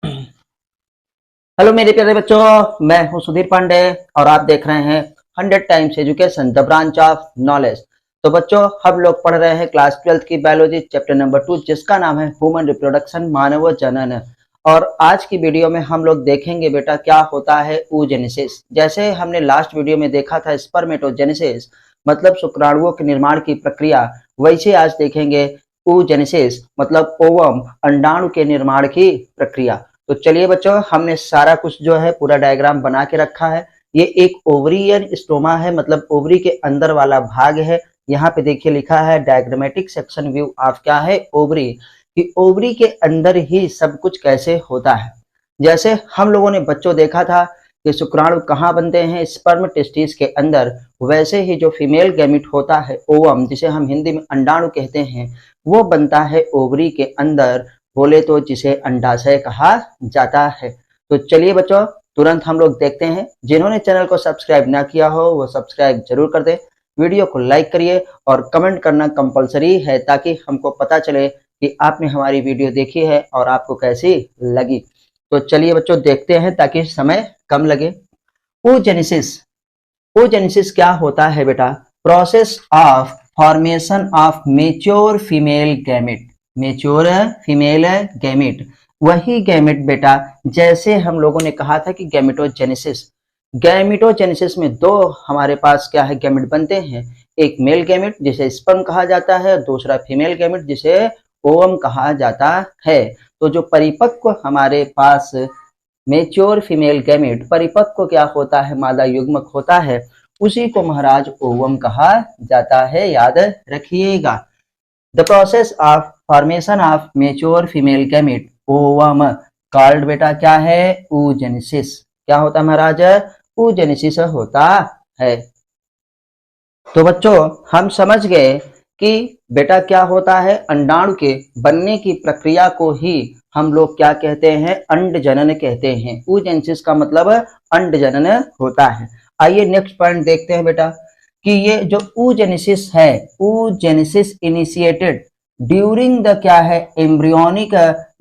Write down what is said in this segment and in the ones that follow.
Hello मेरे प्यारे बच्चों, मैं हूं सुधीर पांडे और आप देख रहे हैं 100 times education the branch of knowledge. तो बच्चों, हम लोग पढ़ रहे हैं क्लास 12th की बायोलॉजी चैप्टर नंबर 2, जिसका नाम है ह्यूमन रिप्रोडक्शन, मानव जनन। और आज की वीडियो में हम लोग देखेंगे बेटा क्या होता है oogenesis। जैसे हमने लास्ट वीडियो में देखा था स्पर्मेटोजेनेसिस, मतलब शुक्राणुओं के निर्माण की प्रक्रिया, वैसे आज देखेंगे oogenesis मतलब ओवम, अंडाणु के निर्माण की प्रक्रिया। तो चलिए बच्चों, हमने सारा कुछ जो है पूरा डायग्राम बना के रखा है। ये एक ओवरियन स्टोमा है, मतलब ओवरी के अंदर वाला भाग है। यहाँ पे देखिए लिखा है डायग्रामेटिक सेक्शन व्यू ऑफ क्या है, ओवरी, कि ओवरी के अंदर ही सब कुछ कैसे होता है। जैसे हम लोगों ने बच्चों देखा था कि शुक्राणु कहाँ बनते हैं, स्पर्म टेस्टिस के अंदर, वैसे ही जो फीमेल गैमिट होता है ओवम, जिसे हम हिंदी में अंडाणु कहते हैं, वो बनता है ओवरी के अंदर, बोले तो जिसे अंडाशय कहा जाता है। तो चलिए बच्चों, तुरंत हम लोग देखते हैं। जिन्होंने चैनल को सब्सक्राइब ना किया हो वो सब्सक्राइब जरूर कर दे, वीडियो को लाइक करिए और कमेंट करना कंपलसरी है, ताकि हमको पता चले कि आपने हमारी वीडियो देखी है और आपको कैसी लगी। तो चलिए बच्चों देखते हैं ताकि समय कम लगे। oogenesis, oogenesis क्या होता है बेटा? Process of formation of mature female gamete, mature female gamete, वही गैमेट बेटा जैसे हम लोगों ने कहा था कि गैमेटोजेनेसिस। गैमेटोजेनेसिस में दो हमारे पास क्या है गैमेट बनते हैं, एक मेल गैमेट जिसे स्पर्म कहा जाता है, दूसरा फीमेल गैमेट जिसे ओवम कहा जाता है। तो जो परिपक्व हमारे पास मेच्योर फीमेल गैमेट, परिपक्व क्या होता है, मादा युग्मक होता है, उसी को महाराज ओवम कहा जाता है, याद रखिएगा। The process of formation of mature female gamete ovum called बेटा क्या है, oogenesis। क्या होता है महाराज, oogenesis होता है। तो बच्चों हम समझ गए कि बेटा क्या होता है, अंडाणु के बनने की प्रक्रिया को ही हम लोग क्या कहते हैं, अंड जनन कहते हैं। oogenesis का मतलब अंड जनन होता है। आइए नेक्स्ट पॉइंट देखते हैं बेटा कि ये जो oogenesis है, oogenesis इनिशिएटेड ड्यूरिंग द क्या है, एम्ब्रियोनिक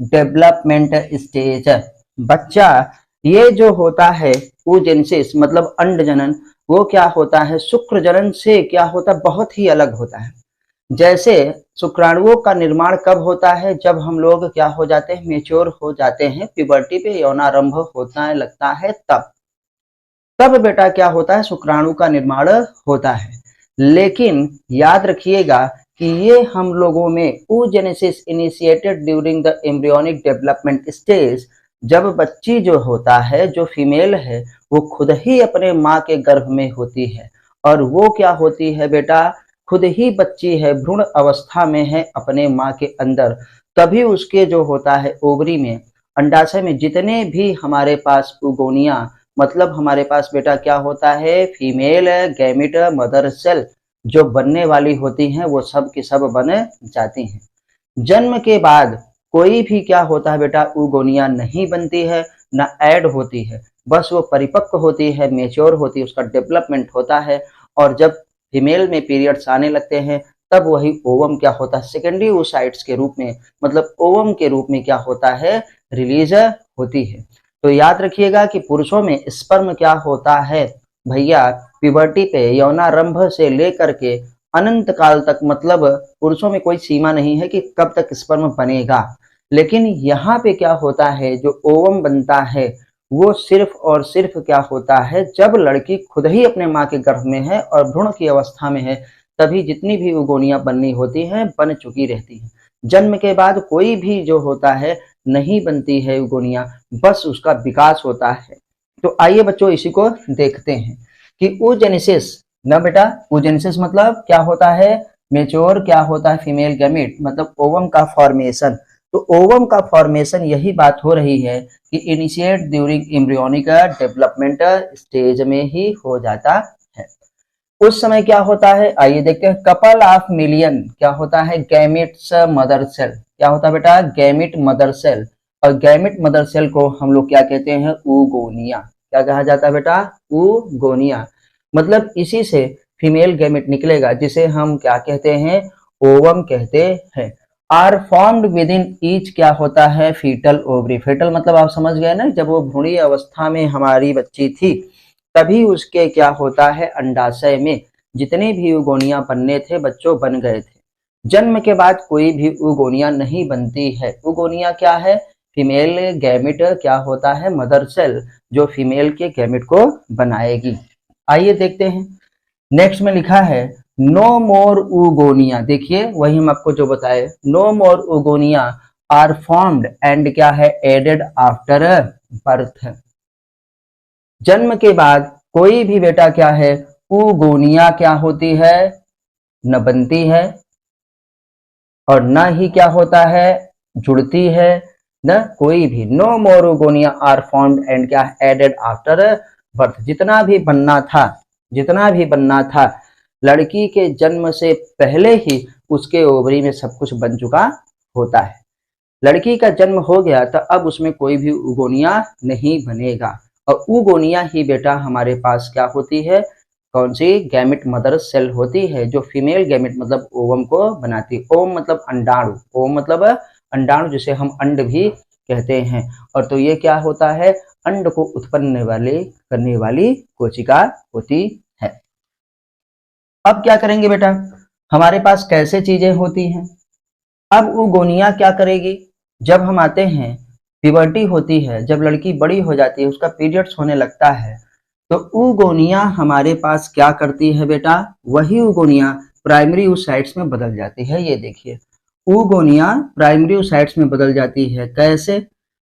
डेवलपमेंट स्टेज। बच्चा ये जो होता है oogenesis मतलब अंड जनन, वो क्या होता है, शुक्र जनन से क्या होता है, बहुत ही अलग होता है। जैसे शुक्राणुओं का निर्माण कब होता है, जब हम लोग क्या हो जाते हैं, मेच्योर हो जाते हैं, प्यूबर्टी पे यौनारंभ होता लगता है, तब बेटा क्या होता है, शुक्राणु का निर्माण होता है। लेकिन याद रखिएगा कि ये हम लोगों में oogenesis initiated during the embryonic development stage, जब बच्ची जो होता है, जो फीमेल है, वो खुद ही अपने माँ के गर्भ में होती है। और वो क्या होती है बेटा, खुद ही बच्ची है, भ्रूण अवस्था में है अपने माँ के अंदर। तभी उसके जो होता है ओवरी में, अंडाशय में जितने भी हमारे पास उगोनिया, मतलब हमारे पास बेटा क्या होता है, फीमेल गैमिट मदर सेल जो बनने वाली होती हैं, वो सब की सब बन जाती हैं। जन्म के बाद कोई भी क्या होता है बेटा, उगोनिया नहीं बनती है, ना ऐड होती है, बस वो परिपक्व होती है, मेच्योर होती है, उसका डेवलपमेंट होता है। और जब फीमेल में पीरियड्स आने लगते हैं, तब वही ओवम क्या होता है, सेकेंडरी oocytes के रूप में, मतलब ओवम के रूप में क्या होता है, रिलीज होती है। तो याद रखिएगा कि पुरुषों में स्पर्म क्या होता है भैया, प्यूबर्टी पे यौनारंभ से लेकर के अनंत काल तक, मतलब पुरुषों में कोई सीमा नहीं है कि कब तक स्पर्म बनेगा। लेकिन यहाँ पे क्या होता है, जो ओवम बनता है वो सिर्फ और सिर्फ क्या होता है, जब लड़की खुद ही अपने माँ के गर्भ में है और भ्रूण की अवस्था में है, तभी जितनी भी उगोनियां बननी होती हैं बन चुकी रहती हैं। जन्म के बाद कोई भी जो होता है नहीं बनती है उगोनिया, बस उसका विकास होता है। तो आइए बच्चों इसी को देखते हैं कि oogenesis ना बेटा, oogenesis मतलब क्या होता है, मेच्योर क्या होता है फीमेल गैमेट, मतलब ओवम का फॉर्मेशन। तो ओवम का फॉर्मेशन यही बात हो रही है कि initiate during embryonic development stage में ही हो जाता है। उस समय क्या होता है, आइए देखते हैं। कपल ऑफ मिलियन क्या होता है, गैमेट्स मदर सेल, क्या होता है बेटा, गैमेट मदर सेल। और गैमेट मदर सेल को हम लोग क्या कहते हैं, उगोनिया। क्या कहा जाता है बेटा, उगोनिया। मतलब इसी से फीमेल गैमेट निकलेगा, जिसे हम क्या कहते हैं, ओवम कहते हैं। Are formed within each क्या होता है फीटल ओवरी। फीटल मतलब आप समझ गए ना, जब वो भ्रूणी अवस्था में हमारी बच्ची थी तभी उसके क्या होता है अंडाशय में जितने भी उगोनियां बनने थे बच्चों बन गए थे। जन्म के बाद कोई भी उगोनिया नहीं बनती है। उगोनिया क्या है, फीमेल गैमिट क्या होता है मदर सेल जो फीमेल के गैमिट को बनाएगी। आइए देखते हैं नेक्स्ट में लिखा है नो मोर उगोनिया। देखिए वही हम आपको जो बताए, no more oogonia are formed and क्या है एडेड आफ्टर बर्थ। जन्म के बाद कोई भी बेटा क्या है उगोनिया क्या होती है न बनती है और न ही क्या होता है जुड़ती है, न कोई भी। No more oogonia are formed and क्या एडेड आफ्टर बर्थ। जितना भी बनना था लड़की के जन्म से पहले ही उसके ओवरी में सब कुछ बन चुका होता है। लड़की का जन्म हो गया तो अब उसमें कोई भी उगोनिया नहीं बनेगा और उगोनिया ही बेटा हमारे पास क्या होती है, कौन सी गैमिट मदर सेल होती है जो फीमेल गैमिट मतलब ओवम को बनाती है। ओम मतलब अंडाणु, ओम मतलब अंडाणु जिसे हम अंड भी कहते हैं। और तो ये क्या होता है अंड को उत्पन्न करने वाली कोशिका होती है। अब क्या करेंगे बेटा, हमारे पास कैसे चीजें होती हैं। अब उगोनिया क्या करेगी, जब हम आते हैं प्यूबर्टी होती है, जब लड़की बड़ी हो जाती है उसका पीरियड्स होने लगता है तो उगोनिया हमारे पास क्या करती है बेटा, वही उगोनिया प्राइमरी oocytes में बदल जाती है। ये देखिए उगोनिया प्राइमरी oocytes में बदल जाती है। कैसे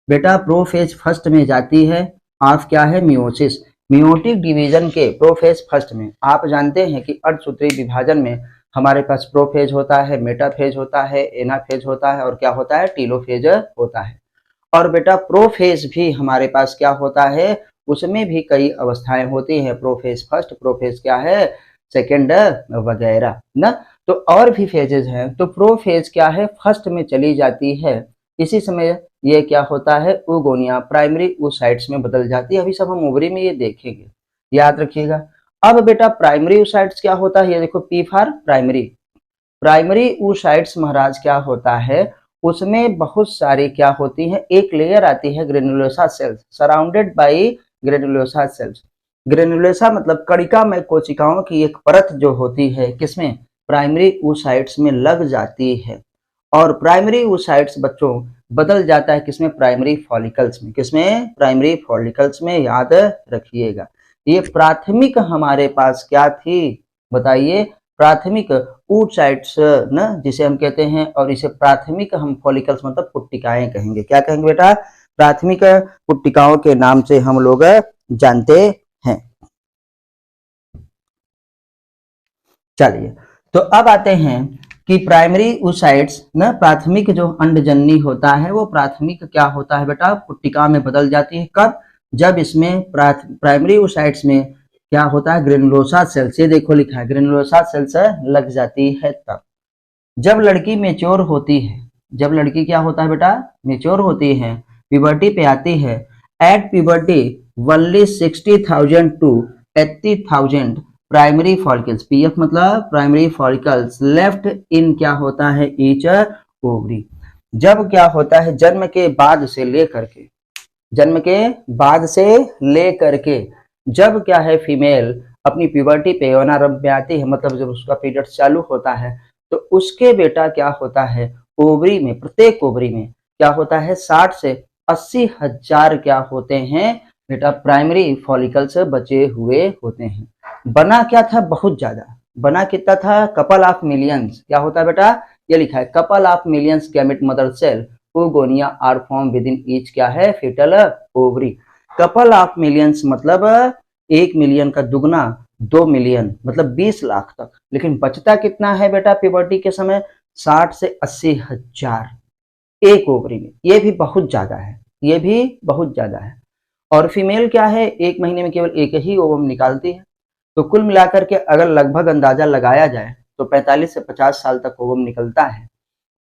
बेटा, प्रोफेज फर्स्ट में जाती है ऑफ क्या है मियोसिस। मियोटिक डिवीजन के प्रोफेज फर्स्ट में आप जानते हैं कि अर्धसूत्री विभाजन में हमारे पास प्रोफेज होता है, मेटाफेज होता है, एनाफेज होता है और क्या होता है टीलोफेज होता है। और बेटा प्रोफेज भी हमारे पास क्या होता है, उसमें भी कई अवस्थाएं होती हैं। प्रोफेज फर्स्ट, प्रोफेज क्या है सेकेंड वगैरह ना। तो और भी फेजेज हैं। तो प्रोफेज क्या है फर्स्ट में चली जाती है, इसी समय ये क्या होता है उगोनिया प्राइमरी oocytes में बदल जाती है। अभी सब हम ओवरी में ये देखेंगे, याद रखिएगा। अब बेटा प्राइमरी oocytes क्या होता है, ये देखो P for primary. Primary oocytes महाराज क्या होता है, उसमें बहुत सारी क्या होती है, एक लेयर आती है granulosa cells surrounded by granulosa cells. Granulosa मतलब कणिकामय कोशिकाओं की एक परत जो होती है किसमें, प्राइमरी oocytes में लग जाती है। और प्राइमरी oocytes बच्चों बदल जाता है किसमें, प्राइमरी फॉलिकल्स में। किसमें, प्राइमरी फॉलिकल्स में, याद रखिएगा। ये प्राथमिक हमारे पास क्या थी बताइए, प्राथमिक oocytes न जिसे हम कहते हैं, और इसे प्राथमिक हम फॉलिकल्स मतलब पुट्टिकाएं कहेंगे। क्या कहेंगे बेटा, प्राथमिक पुट्टिकाओं के नाम से हम लोग जानते हैं। चलिए तो अब आते हैं कि प्राइमरी oocytes न प्राथमिक जो अंडजननी होता है वो प्राथमिक क्या होता है बेटा पुट्टिका में बदल जाती है। कब, जब इसमें प्राइमरी oocytes में क्या होता है ग्रेनुलोसा सेल्स, ये देखो लिखा है ग्रेनुलोसा सेल्स लग जाती है। तब जब लड़की मेच्योर होती है, जब लड़की क्या होता है बेटा मेच्योर होती है, प्यूबर्टी पे आती है, एट प्यूबर्टी ओनली 60,000 टू 80,000 प्राइमरी फॉलिकल्स, पीएफ मतलब प्राइमरी फॉलिकल्स लेफ्ट इन क्या होता है ईच ओवरी। जब क्या होता है जन्म के बाद से लेकर के, जन्म के बाद से लेकर के जब क्या है फीमेल अपनी प्यूबर्टी पे यौनारंभ में आती है, मतलब जब उसका पीरियड चालू होता है तो उसके बेटा क्या होता है ओवरी में, प्रत्येक ओवरी में क्या होता है 60 से 80 हजार क्या होते हैं बेटा प्राइमरी फॉलिकल्स बचे हुए होते हैं। बना क्या था बहुत ज्यादा, बना कितना था कपल ऑफ मिलियंस। क्या होता है बेटा, ये लिखा है couple of millions gamete mother cell oogonia are form within each क्या है fetal ovary. Couple of millions मतलब 1 मिलियन का दुगना 2 मिलियन मतलब 20 लाख तक। लेकिन बचता कितना है बेटा प्यूबर्टी के समय, 60 से 80 हजार एक ओवरी में। ये भी बहुत ज्यादा है, ये भी बहुत ज्यादा है। और फीमेल क्या है एक महीने में केवल एक ही ओवम निकालती है। तो कुल मिलाकर के अगर लगभग अंदाजा लगाया जाए तो 45 से 50 साल तक ओवम निकलता है।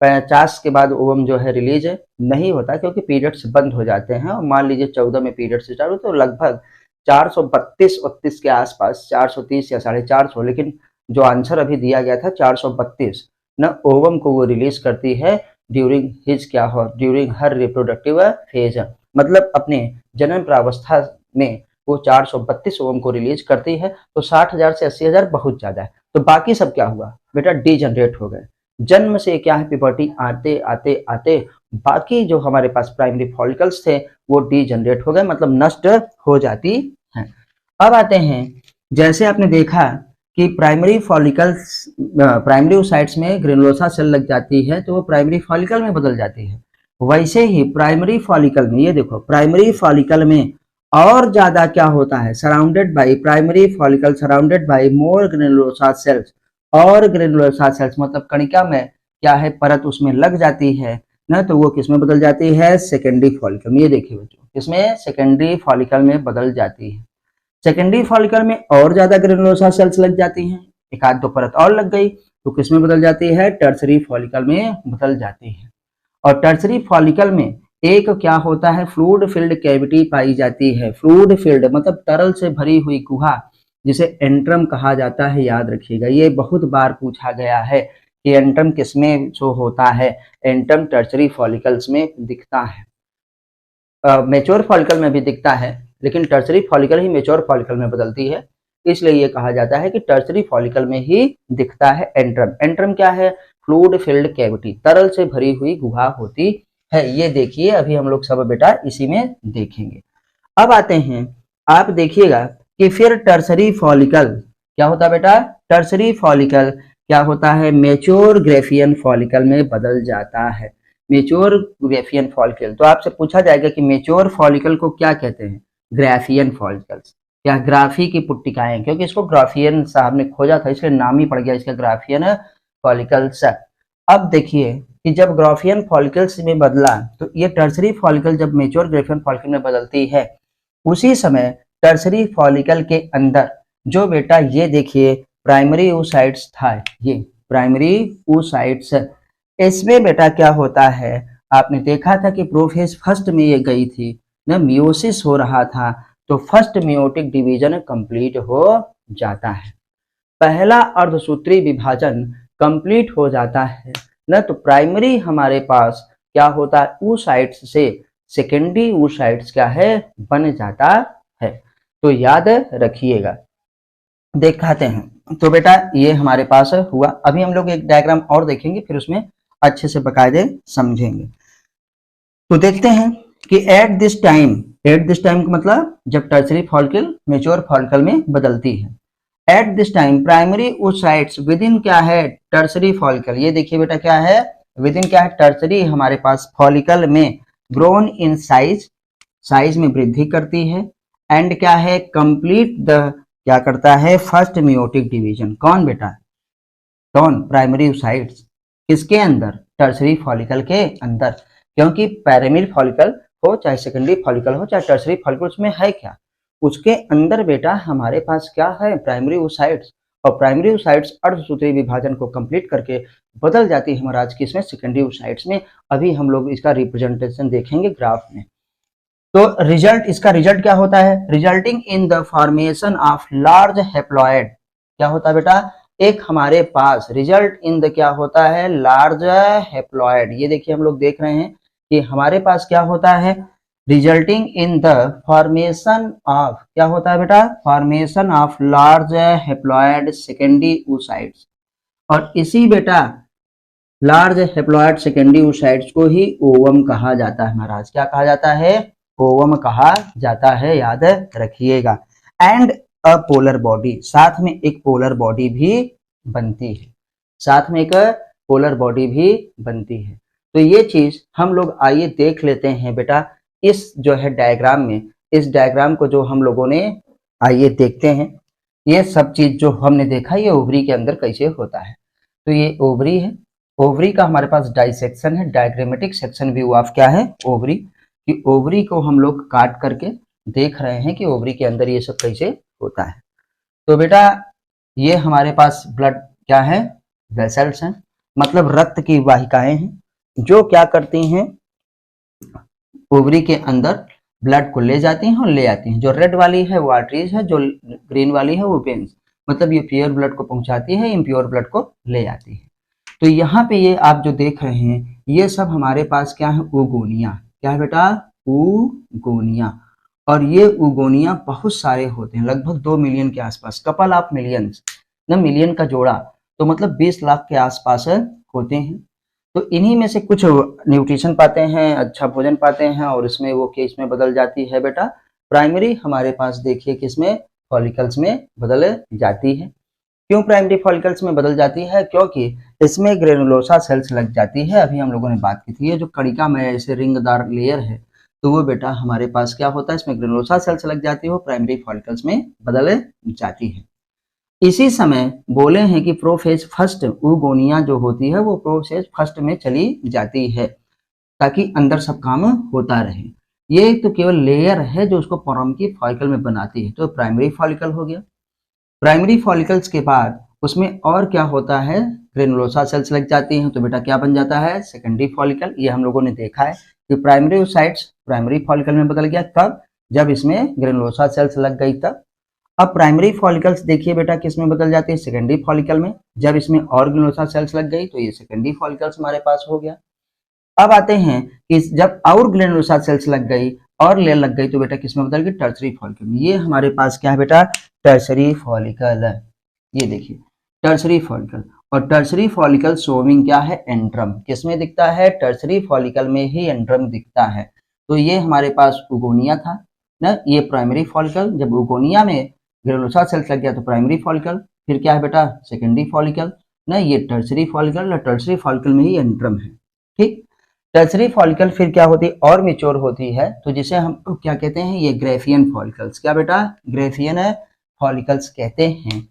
50 के बाद ओवम जो है रिलीज नहीं होता क्योंकि पीरियड्स बंद हो जाते हैं। और मान लीजिए 14 में पीरियड्स स्टार्ट हो तो लगभग 432-32 के आसपास, 430 या 450, लेकिन जो आंसर अभी दिया गया था 432 न ओवम को वो रिलीज करती है ड्यूरिंग हिज क्या हो, ड्यूरिंग हर रिप्रोडक्टिव फेज, मतलब अपने जन्म प्रावस्था में वो 432 ओम को रिलीज करती है। तो 60,000 से 80,000 बहुत ज्यादा है। तो बाकी सब क्या हुआ बेटा, डीजनरेट हो गए। जन्म से क्या है, प्यूबर्टी आते आते आते बाकी जो हमारे पास प्राइमरी फॉलिकल्स थे वो डीजनरेट हो गए, मतलब नष्ट हो जाती हैं। अब आते हैं, जैसे आपने देखा कि प्राइमरी फॉलिकल्स, प्राइमरी ओसाइट्स में ग्रेनुलोसा सेल लग जाती है तो वो प्राइमरी फॉलिकल में बदल जाती है। वैसे ही प्राइमरी फॉलिकल में, ये देखो प्राइमरी फॉलिकल में और ज्यादा क्या होता है, surrounded by primary follicle surrounded by more granulosa cells, और ग्रेनुलोसा सेल्स मतलब कणिका में क्या है, परत उसमें लग जाती है ना, तो वो किसमें बदल जाती है, सेकेंडरी फॉलिकल में। ये देखिए बच्चों, किसमें, सेकेंडरी फॉलिकल में बदल जाती है। सेकेंडरी फॉलिकल में और ज्यादा ग्रेनुलोसा सेल्स लग जाती हैं, एक आध दो परत और लग गई तो किसमें बदल जाती है, टर्सरी फॉलिकल में बदल जाती है। और टर्सरी फॉलिकल में एक क्या होता है, फ्लूइड फिल्ड कैविटी पाई जाती है। फ्लूइड फिल्ड मतलब तरल से भरी हुई गुहा, जिसे एंट्रम कहा जाता है। याद रखिएगा, ये बहुत बार पूछा गया है कि एंट्रम किसमें शो होता है। एंट्रम टर्सरी फॉलिकल्स में दिखता है, मेच्योर फॉलिकल में भी दिखता है, लेकिन टर्सरी फॉलिकल ही मेच्योर फॉलिकल में बदलती है, इसलिए ये कहा जाता है कि टर्सरी फॉलिकल में ही दिखता है एंट्रम। एंट्रम क्या है, फ्लूइड फिल्ड कैविटी, तरल से भरी हुई गुहा होती है। ये देखिए, अभी हम लोग सब बेटा इसी में देखेंगे। अब आते हैं, आप देखिएगा कि फिर टर्सरी फॉलिकल क्या होता है बेटा, टर्सरी फॉलिकल क्या होता है, मेच्योर ग्रेफियन फॉलिकल में बदल जाता है। मेच्योर ग्रेफियन फॉलिकल, तो आपसे पूछा जाएगा कि मेच्योर फॉलिकल को क्या कहते हैं, ग्राफियन फॉलिकल्स। क्या, ग्राफी की पुट्टिकाएं, क्योंकि इसको ग्राफियन साहब ने खोजा था इसलिए नाम ही पड़ गया इसका ग्राफियन फॉलिकल्स। अब देखिए कि जब ग्राफियन फॉलिकल्स में बदला तो ये टर्सरी फॉलिकल जब मेच्योर ग्रेफियन फॉलिकल में बदलती है, उसी समय टर्सरी फॉलिकल के अंदर जो बेटा ये देखिए प्राइमरी oocytes था, ये प्राइमरी oocytes, इसमें बेटा क्या होता है, आपने देखा था कि प्रोफेज फर्स्ट में ये गई थी ना, मियोसिस हो रहा था, तो फर्स्ट मियोटिक डिवीजन कंप्लीट हो जाता है, पहला अर्धसूत्री विभाजन कंप्लीट हो जाता है ना। तो प्राइमरी हमारे पास क्या होता है, oocytes से सेकेंडरी oocytes क्या है, बन जाता है। तो याद रखिएगा, दिखाते हैं। तो बेटा ये हमारे पास हुआ। अभी हम लोग एक डायग्राम और देखेंगे, फिर उसमें अच्छे से बकायदे समझेंगे। तो देखते हैं कि एट दिस टाइम का मतलब जब टर्सरी फॉलिकल मेच्योर फॉलिकल में बदलती है। At this time primary oocytes with in क्या है, टर्सरी फॉलिकल, ये देखिए बेटा क्या है, विद इन क्या है, टर्सरी हमारे पास फॉलिकल में ग्रोन इन साइज, साइज में वृद्धि करती है, एंड क्या है, कंप्लीट द क्या करता है, फर्स्ट मियोटिक डिवीजन। कौन बेटा, कौन, प्राइमरी oocytes, किसके अंदर, टर्सरी फॉलिकल के अंदर। क्योंकि प्राइमरी फॉलिकल हो चाहे सेकेंडरी फॉलिकल हो चाहे टर्सरी फॉलिकल, उसमें है क्या, उसके अंदर बेटा हमारे पास क्या है, प्राइमरी oocytes। और प्राइमरी oocytes अर्धसूत्री विभाजन को कंप्लीट करके बदल जाती है महाराज किसमें, सेकेंडरी oocytes में। अभी हम लोग इसका रिप्रेजेंटेशन देखेंगे ग्राफ में। तो रिजल्ट, इसका रिजल्ट क्या होता है, resulting in the formation of large haploid, क्या होता है बेटा, एक हमारे पास रिजल्ट इन द क्या होता है, लार्ज हेप्लॉइड। ये देखिए हम लोग देख रहे हैं कि हमारे पास क्या होता है, resulting in the formation of, क्या होता है बेटा, formation of large haploid secondary oocytes। और इसी बेटा लार्ज हेप्लॉइड सेकेंडरी oocytes को ही ओवम कहा जाता है महाराज। क्या कहा जाता है, ओवम कहा जाता है, याद रखिएगा। एंड अ पोलर बॉडी, साथ में एक पोलर बॉडी भी बनती है, साथ में एक पोलर बॉडी भी बनती है। तो ये चीज हम लोग आइए देख लेते हैं बेटा, इस जो है डायग्राम में, इस डायग्राम को जो हम लोगों ने, आइए देखते हैं ये सब चीज जो हमने देखा ये ओवरी के अंदर कैसे होता है। तो ये ओवरी है, ओवरी का हमारे पास डाइसेक्शन है, डायग्रामेटिक सेक्शन व्यू ऑफ क्या है, ओवरी, कि ओवरी को हम लोग काट करके देख रहे हैं कि ओवरी के अंदर ये सब कैसे होता है। तो बेटा ये हमारे पास ब्लड क्या है, वेसल्स हैं, मतलब रक्त की वाहिकाएं हैं, जो क्या करती हैं, ओवरी के अंदर ब्लड को ले जाती हैं और ले आती हैं। जो रेड वाली है वो आर्टरीज है, जो ग्रीन वाली है वो वेन्स, मतलब ये प्योर ब्लड को पहुंचाती है, इम्प्योर ब्लड को ले आती है। तो यहाँ पे ये आप जो देख रहे हैं ये सब हमारे पास क्या है, उगोनिया। क्या है बेटा, उगोनिया। और ये उगोनिया बहुत सारे होते हैं, लगभग 2 मिलियन के आसपास, कपल ऑफ मिलियंस ना, मिलियन का जोड़ा, तो मतलब 20 लाख के आसपास होते हैं। तो इन्हीं में से कुछ न्यूट्रिशन पाते हैं, अच्छा भोजन पाते हैं, और इसमें वो केस में बदल जाती है बेटा प्राइमरी, हमारे पास देखिए किसमें, फॉलिकल्स में बदल जाती है। क्यों प्राइमरी फॉलिकल्स में बदल जाती है, क्योंकि इसमें ग्रेनुलोसा सेल्स लग जाती है। अभी हम लोगों ने बात की थी, ये जो कणिका में ऐसे रिंगदार लेयर है, तो वो बेटा हमारे पास क्या होता है, इसमें ग्रेनुलोसा सेल्स लग जाती है, वो प्राइमरी फॉलिकल्स में बदल जाती है। इसी समय बोले हैं कि प्रोफेज फर्स्ट उगोनिया जो होती है वो प्रोफेज फर्स्ट में चली जाती है, ताकि अंदर सब काम होता रहे। ये तो केवल लेयर है जो उसको परम की फॉलिकल में बनाती है, तो प्राइमरी फॉलिकल हो गया। प्राइमरी फॉलिकल्स के बाद उसमें और क्या होता है, ग्रेनुलोसा सेल्स लग जाती हैं, तो बेटा क्या बन जाता है, सेकेंडरी फॉलिकल। ये हम लोगों ने देखा है कि प्राइमरी ओसाइट्स प्राइमरी फॉलिकल में बदल गया, कब, जब इसमें ग्रेनुलोसा सेल्स लग गई तब। अब प्राइमरी फॉलिकल्स देखिए बेटा किस में बदल जाती है, सेकेंडरी फॉलिकल में, जब इसमें और ग्रेनुलोसा सेल्स लग गई तो ये सेकेंडरी फॉलिकल्स हमारे पास हो गया। अब आते हैं कि जब और ग्रेनुलोसा सेल्स लग गई और लेयर लग गई तो बेटा किसमें बदल गई, टर्सरी फॉलिकल में। ये हमारे पास क्या है बेटा, टर्सरी फॉलिकल है। ये देखिए टर्सरी फॉलिकल, और टर्सरी फॉलिकल शोविंग क्या है, एंड्रम। किसमें दिखता है, टर्सरी फॉलिकल में ही एंड्रम दिखता है। तो ये हमारे पास उगोनिया था ना, ये प्राइमरी फॉलिकल। जब उगोनिया में ग्रेनुलोसा सेल्स लग गया तो प्राइमरी फॉलिकल, फिर क्या है बेटा, सेकेंडरी फॉलिकल ना, ये टर्सरी फॉलिकल, टर्सरी फॉलिकल में ही एंड्रम है। ठीक, टर्सरी फॉलिकल फिर क्या होती है, और मेच्योर होती है, तो जिसे हम क्या कहते हैं, ये ग्रेफियन फॉलिकल्स। क्या बेटा, ग्रेफियन फॉलिकल्स कहते हैं।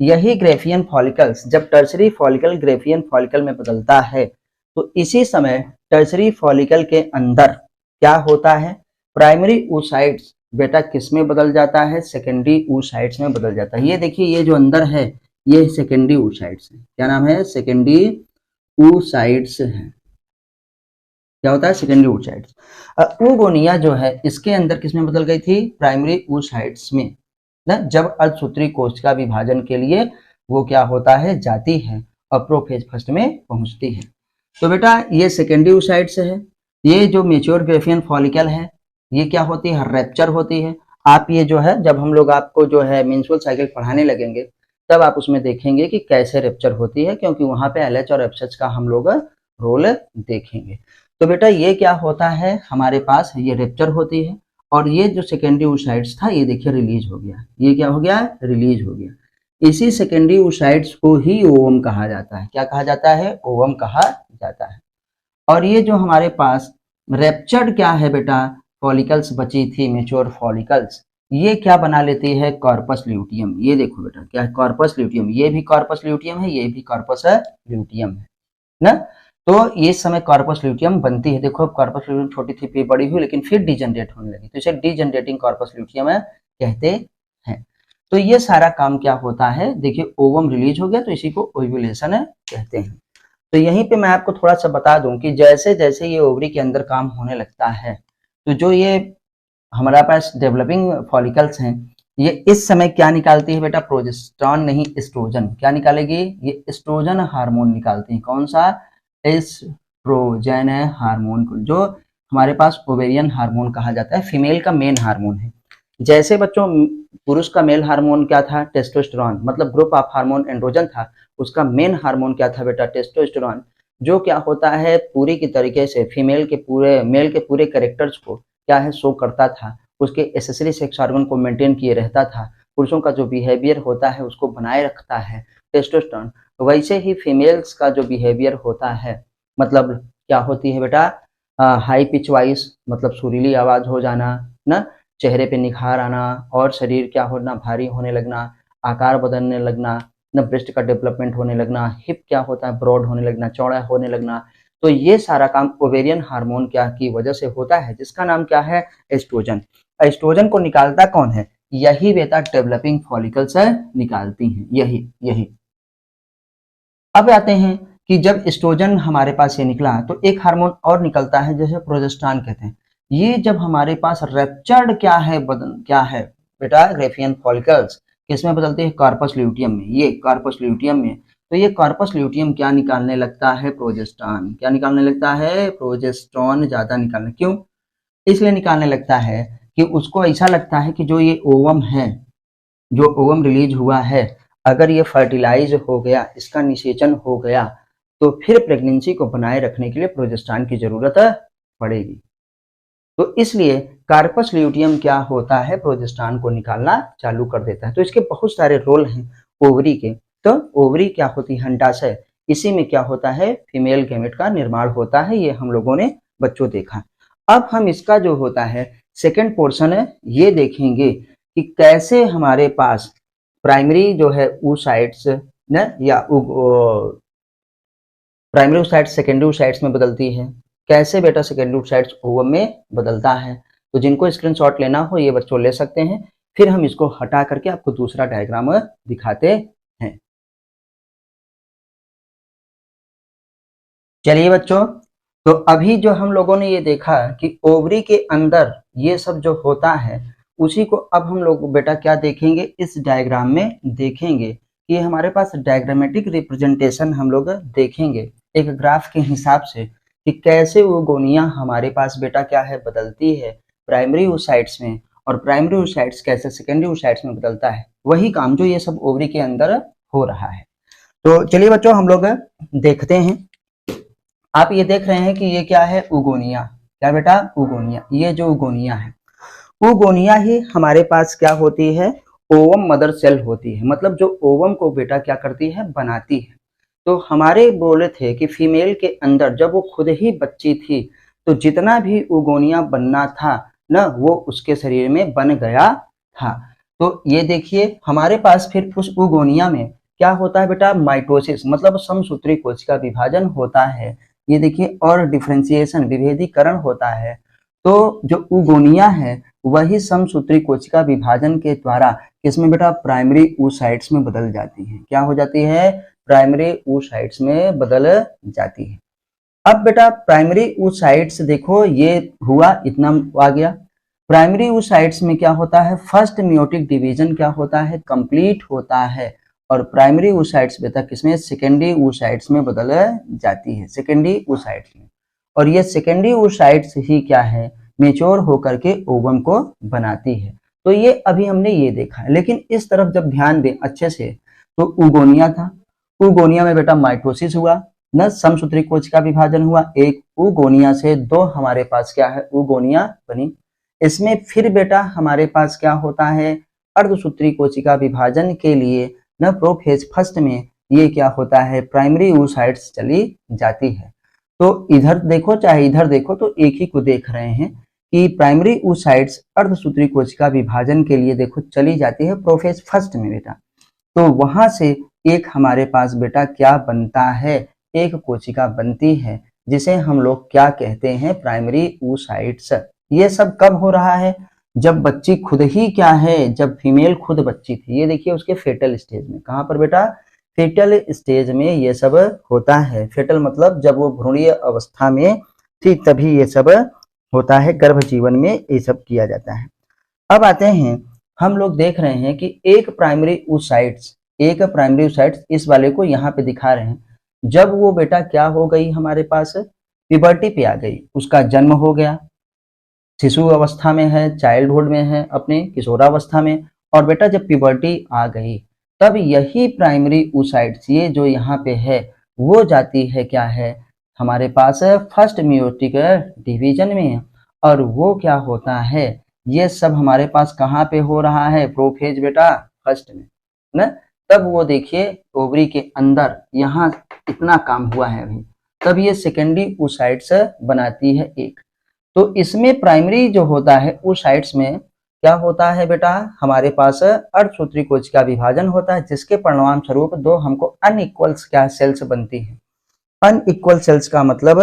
यही ग्रेफियन फॉलिकल्स जब टर्सरी फॉलिकल ग्रेफियन फॉलिकल में बदलता है तो इसी समय टर्सरी फॉलिकल के अंदर क्या होता है, प्राइमरी oocytes बेटा किस में बदल जाता है, सेकेंडरी oocytes में बदल जाता है। ये देखिए ये जो अंदर है ये सेकेंडरी oocytes है। क्या नाम है, सेकेंडरी oocytes है। क्या होता है, सेकेंडरी oocytes। उगोनिया जो है इसके अंदर किसमें बदल गई थी, प्राइमरी oocytes में ना, जब अर्धसूत्री कोशिका का विभाजन के लिए वो क्या होता है, जाती है और प्रोफेज फर्स्ट में पहुंचती है। तो बेटा ये सेकेंडरी oocytes है। ये जो मेच्योर ग्रेफियन फॉलिकल है ये क्या होती है, रैप्चर होती है। आप ये जो है जब हम लोग आपको जो है मेंस्ट्रुअल साइकिल पढ़ाने लगेंगे तब आप उसमें देखेंगे कि कैसे रैप्चर होती है, क्योंकि वहां पे एलएच और एफएच का हम लोग रोल देखेंगे। तो बेटा ये क्या होता है, हमारे पास ये रैप्चर होती है, और ये जो सेकेंडरी oocytes था ये देखिए रिलीज हो गया। ये क्या हो गया, रिलीज हो गया। इसी सेकेंडरी oocytes को ही ओवम कहा जाता है। क्या कहा जाता है, ओवम कहा जाता है। और ये जो हमारे पास रैप्चर्ड क्या है बेटा, फॉलिकल्स बची थी, मेच्योर फॉलिकल्स, ये क्या बना लेती है, कॉर्पस ल्यूटियम। ये देखो बेटा क्या है, कॉर्पस ल्यूटियम। ये भी कॉर्पस ल्यूटियम है, ये भी कॉर्पस ल्यूटियम है ना। तो ये समय कॉर्पस ल्यूटियम बनती है। देखो कॉर्पस ल्यूटियम छोटी थी फिर बड़ी हुई लेकिन फिर डिजनरेट होने लगी, तो इसे डिजनरेटिंग कॉर्पस ल्यूटियम कहते हैं। तो ये सारा काम क्या होता है, देखिए ओवम रिलीज हो गया तो इसी को ओव्यूलेशन कहते हैं। तो यहीं पे मैं आपको थोड़ा सा बता दूं कि जैसे जैसे ये ओवरी के अंदर काम होने लगता है तो जो ये हमारा पास डेवलपिंग फॉलिकल्स हैं ये इस समय क्या निकालती है बेटा, प्रोजेस्टेरॉन नहीं एस्ट्रोजन। क्या निकालेगी, ये एस्ट्रोजन हार्मोन निकालती है। कौन सा, एस्ट्रोजन हार्मोन को, जो हमारे पास ओवेरियन हार्मोन कहा जाता है, फीमेल का मेन हार्मोन है। जैसे बच्चों पुरुष का मेल हार्मोन क्या था, टेस्टोस्टेरॉन, मतलब ग्रुप ऑफ हार्मोन एंड्रोजन था, उसका मेन हार्मोन क्या था बेटा, टेस्टोस्टेरॉन, जो क्या होता है पूरी की तरीके से फीमेल के पूरे मेल के पूरे कैरेक्टर्स को क्या है शो करता था, उसके एसेसरी सेक्स ऑर्गन को मेंटेन किए रहता था, पुरुषों का जो बिहेवियर होता है उसको बनाए रखता है टेस्टोस्टेरॉन। वैसे ही फीमेल्स का जो बिहेवियर होता है, मतलब क्या होती है बेटा, हाई पिच वॉइस, मतलब सुरीली आवाज हो जाना ना, चेहरे पे निखार आना, और शरीर क्या होना, भारी होने लगना, आकार बदलने लगना ना, ब्रेस्ट का डेवलपमेंट होने लगना, हिप क्या होता है ब्रॉड होने लगना, चौड़ा होने लगना। तो ये सारा काम ओवेरियन हार्मोन क्या की वजह से होता है, जिसका नाम क्या है, एस्ट्रोजन। एस्ट्रोजन को निकालता कौन है, यही बेटा डेवलपिंग फॉलिकल्स निकालती हैं, यही। अब आते हैं कि जब एस्ट्रोजन हमारे पास ये निकला तो एक हार्मोन और निकलता है जैसे प्रोजेस्टेरॉन कहते हैं। ये जब हमारे पास रैप्चर्ड क्या है क्या है बेटा, ग्रेफियन फॉलिकल्स किसमें बदलते हैं, कॉर्पस ल्यूटियम में। ये कॉर्पस ल्यूटियम में तो ये कार्पस ल्यूटियम क्या निकालने लगता है? प्रोजेस्टेरॉन। क्या निकालने लगता है? प्रोजेस्टेरॉन ज्यादा निकालने। क्यों इसलिए निकालने लगता है कि उसको ऐसा लगता है कि जो ये ओवम है, जो ओवम रिलीज हुआ है, अगर ये फर्टिलाइज हो गया, इसका निषेचन हो गया, तो फिर प्रेगनेंसी को बनाए रखने के लिए प्रोजेस्टेरॉन की जरूरत पड़ेगी। तो इसलिए कार्पस ल्यूटियम क्या होता है? प्रोजेस्टेरॉन को निकालना चालू कर देता है। तो इसके बहुत सारे रोल हैं ओवरी के। तो ओवरी क्या होती है? अंडाशय। इसी में क्या होता है? फीमेल गैमेट का निर्माण होता है। ये हम लोगों ने बच्चों देखा। अब हम इसका जो होता है सेकेंड पोर्शन है, ये देखेंगे कि कैसे हमारे पास प्राइमरी जो है oocytes न या प्राइमरी oocytes सेकेंडरी oocytes में बदलती है। कैसे बेटा सेकेंडरी oocytes ओवम में बदलता है? तो जिनको स्क्रीनशॉट लेना हो ये बच्चों ले सकते हैं। फिर हम इसको हटा करके आपको दूसरा डायग्राम दिखाते हैं। चलिए बच्चों, तो अभी जो हम लोगों ने ये देखा कि ओवरी के अंदर ये सब जो होता है, उसी को अब हम लोग बेटा क्या देखेंगे? इस डायग्राम में देखेंगे कि हमारे पास डायग्रामेटिक रिप्रेजेंटेशन हम लोग देखेंगे एक ग्राफ के हिसाब से कि कैसे वो गोनियां हमारे पास बेटा क्या है? बदलती है प्राइमरी oocytes में, और प्राइमरी oocytes कैसे सेकेंडरी oocytes में बदलता है। वही काम जो ये सब ओवरी के अंदर हो रहा है। तो चलिए बच्चों हम लोग देखते हैं। आप ये देख रहे हैं कि ये क्या है? उगोनिया। क्या बेटा? उगोनिया। ये जो उगोनिया है, उगोनिया ही हमारे पास क्या होती है? ओवम मदर सेल होती है। मतलब जो ओवम को बेटा क्या करती है? बनाती है। तो हमारे बोले थे कि फीमेल के अंदर जब वो खुद ही बच्ची थी, तो जितना भी उगोनिया बनना था ना, वो उसके शरीर में बन गया था। तो ये देखिए हमारे पास फिर उस उगोनिया में क्या होता है बेटा? माइटोसिस, मतलब समसूत्री कोशिका विभाजन होता है। ये देखिए, और डिफरेंशिएशन, विभेदीकरण होता है। तो जो उगोनिया है वही समसूत्री कोशिका विभाजन के द्वारा किसमें बेटा? प्राइमरी oocytes में बदल जाती है। क्या हो जाती है? प्राइमरी oocytes में बदल जाती है। अब बेटा प्राइमरी oocytes देखो, ये हुआ, इतना आ गया। प्राइमरी oocytes में क्या होता है? फर्स्ट मियोटिक डिवीजन क्या होता है? कंप्लीट होता है। और प्राइमरी oocytes बेटा किसमें? सेकेंडरी oocytes में बदल जाती है, सेकेंडरी oocytes में। और ये सेकेंडरी oocytes ही क्या है? मेच्योर होकर के ओवम को बनाती है। तो ये अभी हमने ये देखा है। लेकिन इस तरफ जब ध्यान दें अच्छे से, तो उगोनिया था, उगोनिया में बेटा माइटोसिस हुआ न, समसूत्री कोशिका विभाजन हुआ, एक उगोनिया से दो हमारे पास क्या है? उगोनिया बनी। इसमें फिर बेटा हमारे पास क्या होता है? अर्धसूत्री कोशिका विभाजन के लिए न प्रोफेज फर्स्ट में ये क्या होता है? प्राइमरी oocytes चली जाती है। तो इधर देखो चाहे इधर देखो, तो एक ही को देख रहे हैं कि प्राइमरी oocytes अर्धसूत्री कोशिका विभाजन के लिए देखो चली जाती है प्रोफेज फर्स्ट में बेटा। तो वहां से एक हमारे पास बेटा क्या बनता है? एक कोशिका बनती है, जिसे हम लोग क्या कहते हैं? Primary oocytes। ये सब कब हो रहा है? जब बच्ची खुद ही क्या है? जब फीमेल खुद बच्ची थी। ये देखिए उसके फेटल स्टेज में। कहां पर बेटा? फेटल स्टेज में ये सब होता है। फेटल मतलब जब वो भ्रूणीय अवस्था में थी तभी ये सब होता है। गर्भ जीवन में ये सब किया जाता है। अब आते हैं, हम लोग देख रहे हैं कि एक प्राइमरी oocytes इस वाले को यहाँ पे दिखा रहे हैं। जब वो बेटा क्या हो गई? हमारे पास प्यूबर्टी पे आ गई, उसका जन्म हो गया, शिशु अवस्था में है, चाइल्डहुड में है, अपने किशोरावस्था में, और बेटा जब प्यूबर्टी आ गई तब यही प्राइमरी oocytes ये जो यहाँ पे है वो जाती है क्या है? हमारे पास फर्स्ट मियोटिक डिवीजन में। और वो क्या होता है? ये सब हमारे पास कहाँ पे हो रहा है? प्रोफेज बेटा फर्स्ट में न। तब वो देखिए ओवरी के अंदर यहाँ इतना काम हुआ है अभी, तब ये सेकेंडरी oocytes बनाती है एक। तो इसमें प्राइमरी जो होता है oocytes में क्या होता है बेटा? हमारे पास अर्धसूत्री कोशिका विभाजन होता है, जिसके परिणाम स्वरूप दो हमको अनइक्वल क्या सेल्स बनती है। अनइक्वल सेल्स का मतलब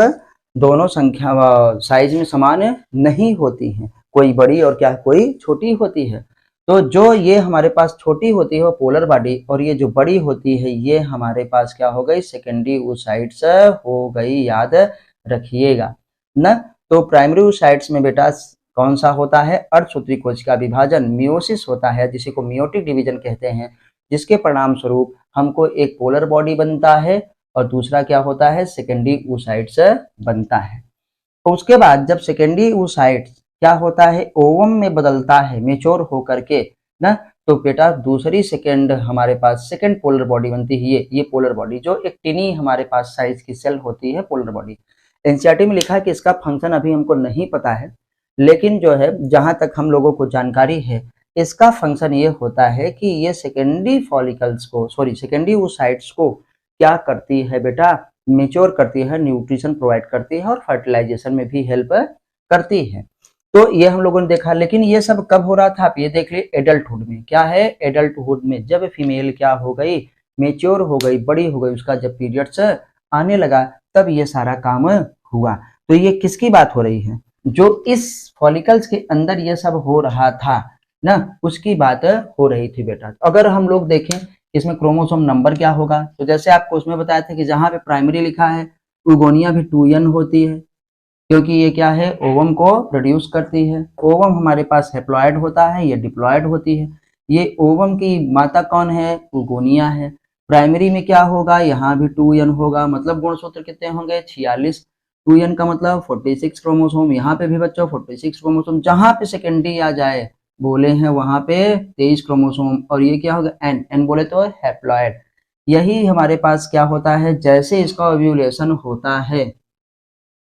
दोनों संख्या साइज में समान नहीं होती हैं, कोई बड़ी और क्या कोई छोटी होती है। तो जो ये हमारे पास छोटी होती है वो पोलर बॉडी, और ये जो बड़ी होती है ये हमारे पास क्या हो गई? सेकेंडरी oocytes हो गई, याद रखिएगा न। तो प्राइमरी oocytes में बेटा कौन सा होता है? अर्धसूत्री कोशिका विभाजन, मियोसिस होता है, जिसे को मियोटिक डिवीजन कहते हैं। जिसके परिणाम स्वरूप हमको एक पोलर बॉडी बनता है और दूसरा क्या होता है, सेकेंडरी oocytes बनता है। तो उसके बाद जब सेकेंडरी oocytes क्या होता है, ओवम में बदलता है मेच्योर होकर के ना, तो बेटा दूसरी सेकेंड हमारे पास सेकेंड पोलर बॉडी बनती है। ये पोलर बॉडी जो एक टिनी हमारे पास साइज की सेल होती है, पोलर बॉडी। एनसीईआरटी में लिखा है कि इसका फंक्शन अभी हमको नहीं पता है, लेकिन जो है जहां तक हम लोगों को जानकारी है, इसका फंक्शन ये होता है कि ये सेकेंडरी फॉलिकल्स को, सॉरी सेकेंडरी oocytes को क्या करती है बेटा, मेच्योर करती है, न्यूट्रिशन प्रोवाइड करती है और फर्टिलाइजेशन में भी हेल्प करती है। तो ये हम लोगों ने देखा, लेकिन ये सब कब हो रहा था, आप ये देख लिए एडल्टहुड में। क्या है, एडल्टहुड में जब फीमेल क्या हो गई, मेच्योर हो गई, बड़ी हो गई, उसका जब पीरियड्स आने लगा, तब ये सारा काम हुआ। तो ये किसकी बात हो रही है, जो इस फॉलिकल्स के अंदर ये सब हो रहा था ना, उसकी बात हो रही थी बेटा। अगर हम लोग देखें इसमें क्रोमोसोम नंबर क्या होगा, तो जैसे आपको उसमें बताया था कि जहां पे प्राइमरी लिखा है, उगोनिया भी 2n होती है, क्योंकि ये क्या है, ओवम को प्रोड्यूस करती है। ओवम हमारे पास हैप्लॉइड होता है, ये डिप्लॉइड होती है। ये ओवम की माता कौन है, उगोनिया है। प्राइमरी में क्या होगा, यहाँ भी 2n होगा, मतलब गुणसूत्र कितने होंगे, 46। 2n का मतलब 46 क्रोमोसोम, यहाँ पे भी बच्चों 46 क्रोमोसोम। जहां पे सेकेंडरी आ जाए बोले हैं वहां पे 23 क्रोमोसोम, और ये क्या होगा, एन बोले तो हैप्लॉइड। यही हमारे पास क्या होता है, जैसे इसका ओव्यूलेशन होता है,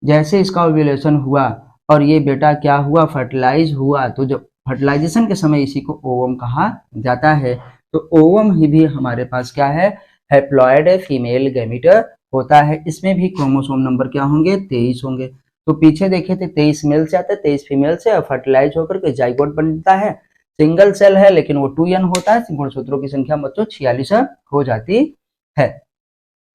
जैसे इसका ओव्यूलेशन हुआ और ये बेटा क्या हुआ, फर्टिलाइज हुआ, तो जब फर्टिलाइजेशन के समय इसी को ओवम कहा जाता है। तो ओवम ही भी हमारे पास क्या है, हैप्लॉइड फीमेल गैमीट होता है। इसमें भी क्रोमोसोम नंबर क्या होंगे, 23 होंगे। तो पीछे देखे थे 23 मेल से आते हैं, 23 फीमेल से, और फर्टिलाइज होकर के जाइगोट बनता है। सिंगल सेल है लेकिन वो 2n होता है, गुणसूत्रों की संख्या बच्चों 46 हो जाती है।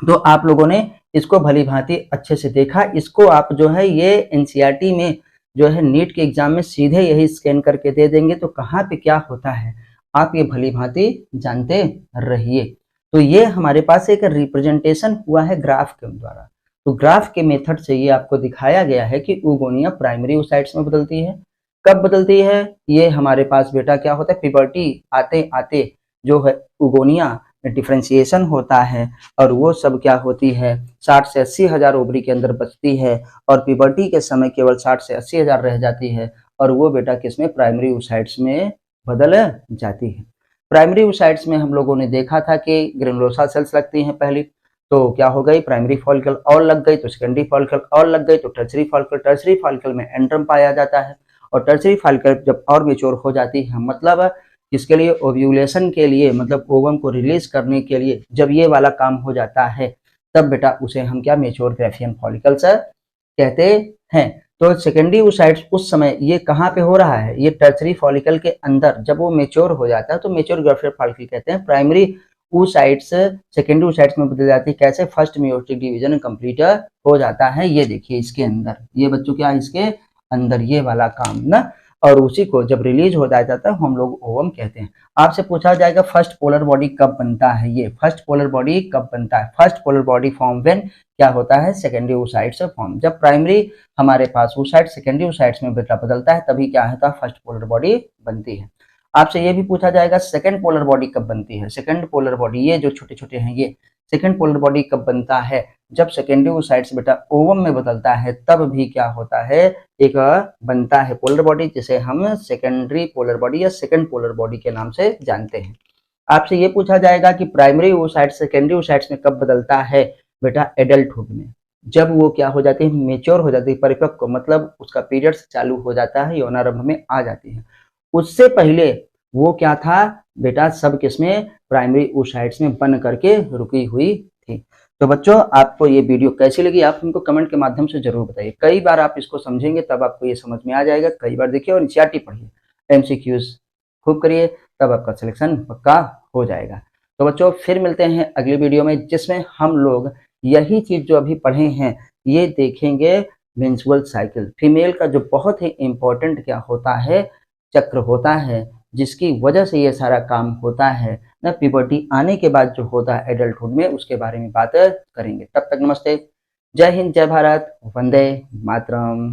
तो आप लोगों ने इसको भली भांति अच्छे से देखा। इसको आप जो है ये एनसीईआरटी में जो है नीट के एग्जाम में सीधे यही स्कैन करके दे देंगे, तो कहाँ पे क्या होता है आप ये भली भांति जानते रहिए। तो ये हमारे पास एक रिप्रेजेंटेशन हुआ है ग्राफ के द्वारा। तो ग्राफ के मेथड से ये आपको दिखाया गया है कि उगोनिया प्राइमरी oocytes में बदलती है। कब बदलती है, ये हमारे पास बेटा क्या होता है, प्यूबर्टी आते आते जो है उगोनिया में डिफ्रेंशिएशन होता है, और वो सब क्या होती है, 60 से 80 हजार ओवरी के अंदर बचती है, और प्यूबर्टी के समय केवल 60 से 80 हजार रह जाती है, और वो बेटा किसमें, प्राइमरी oocytes में बदल जाती है। प्राइमरी oocytes में हम लोगों ने देखा था कि ग्रेनुलोसा सेल्स लगती हैं पहली, तो क्या हो गई, प्राइमरी फॉलिकल और लग गई, तो सेकेंडरी फॉलिकल और लग गई, तो टर्सरी फॉलिकल। टर्सरी फॉलिकल में एंड्रम पाया जाता है, और टर्सरी फॉलिकल जब और मेच्योर हो जाती है, मतलब इसके लिए ओव्यूलेशन के लिए, मतलब ओवम को रिलीज करने के लिए जब ये वाला काम हो जाता है, तब बेटा उसे हम क्या, मेच्योर ग्राफियन फॉलिकल्स कहते हैं। तो सेकेंडरी oocytes उस समय ये कहाँ पे हो रहा है, ये टर्सरी फॉलिकल के अंदर जब वो मेच्योर हो जाता है तो मेच्योर ग्राफियन फॉलिकल कहते हैं। प्राइमरी oocytes सेकेंडरी oocytes में बदल जाती है। कैसे, फर्स्ट मेयोटिक डिवीजन कंप्लीट हो जाता है। ये देखिए इसके अंदर, ये बच्चों क्या, इसके अंदर ये वाला काम ना, और उसी को जब रिलीज हो जाता है हम लोग ओवम कहते हैं। आपसे पूछा जाएगा फर्स्ट पोलर बॉडी कब बनता है, ये फर्स्ट पोलर बॉडी कब बनता है, first polar body form when क्या होता है, सेकेंडरी oocytes फॉर्म। जब प्राइमरी हमारे पास oocytes सेकेंडरी oocytes में बेटा बदलता है, तभी क्या होता है, फर्स्ट पोलर बॉडी बनती है। आपसे ये भी पूछा जाएगा सेकंड पोलर बॉडी कब बनती है। सेकंड पोलर बॉडी, ये जो छोटे छोटे हैं, ये सेकंड पोलर बॉडी कब बनता है, जब सेकेंडरी oocytes बेटा ओवम में बदलता है, तब भी क्या होता है, एक बनता है पोलर बॉडी, जिसे हम सेकेंडरी पोलर बॉडी या सेकंड पोलर बॉडी के नाम से जानते हैं। आपसे ये पूछा जाएगा कि प्राइमरी oocytes सेकेंडरी oocytes में कब बदलता है, बेटा एडल्टहुड में, जब वो क्या हो जाती है, मेच्योर हो जाती है, परिपक्व, मतलब उसका पीरियड्स चालू हो जाता है, यौनारंभ में आ जाती है। उससे पहले वो क्या था बेटा, सब किसमें, प्राइमरी oocytes में बन करके रुकी हुई थी। तो बच्चों आपको ये वीडियो कैसी लगी, आप हमको कमेंट के माध्यम से जरूर बताइए। कई बार आप इसको समझेंगे तब आपको ये समझ में आ जाएगा। कई बार देखिए और एनसीईआरटी पढ़िए, एमसीक्यूज खूब करिए, तब आपका सिलेक्शन पक्का हो जाएगा। तो बच्चों फिर मिलते हैं अगली वीडियो में, जिसमें हम लोग यही चीज जो अभी पढ़े हैं ये देखेंगे, मेंस्ट्रुअल साइकिल, फीमेल का जो बहुत ही इंपॉर्टेंट क्या होता है, चक्र होता है, जिसकी वजह से ये सारा काम होता है ना, प्यूबर्टी आने के बाद जो होता है एडल्टहुड में, उसके बारे में बात करेंगे। तब तक नमस्ते, जय हिंद, जय भारत, वंदे मातरम।